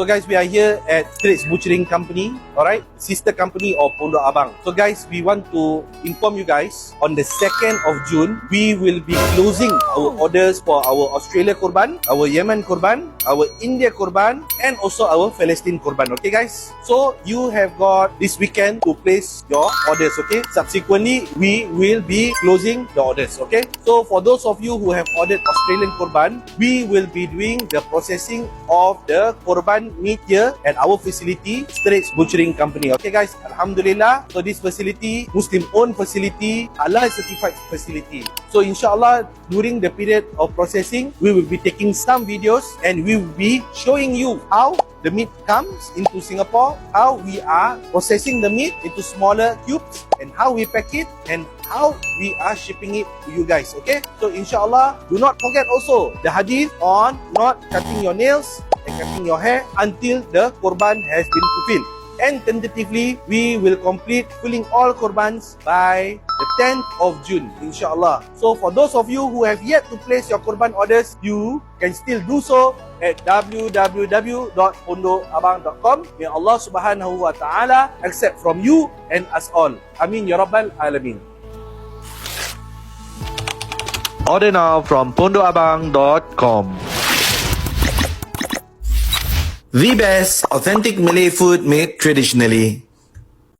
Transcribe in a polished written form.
So guys, we are here at Straits Butchering Company, alright, sister company of Pondok Abang. So guys, we want to inform you guys on the 2nd of June, we will be closing our orders for our Australia Korban, our Yemen Korban, our India Korban, and also our Palestine Korban. Okay guys, so you have got this weekend to place your orders. Okay, subsequently we will be closing the orders. Okay, so for those of you who have ordered Australian Korban, we will be doing the processing of the Korban meat here at our facility, Straits Butchering Company. Okay guys, Alhamdulillah, so this facility, Muslim owned facility, halal certified facility. So inshallah, during the period of processing, we will be taking some videos and we will be showing you how the meat comes into Singapore, how we are processing the meat into smaller cubes, and how we pack it, and how we are shipping it to you guys. Okay, so inshallah, do not forget also the hadith on not cutting your nails and cutting your hair until the korban has been fulfilled. And tentatively, we will complete filling all korbans by the 10th of June, inshallah. So for those of you who have yet to place your korban orders, you can still do so at www.pondokabang.com. May Allah subhanahu wa ta'ala accept from you and us all. Amin ya rabbal alamin. Order now from pondokabang.com. The best authentic Malay food made traditionally.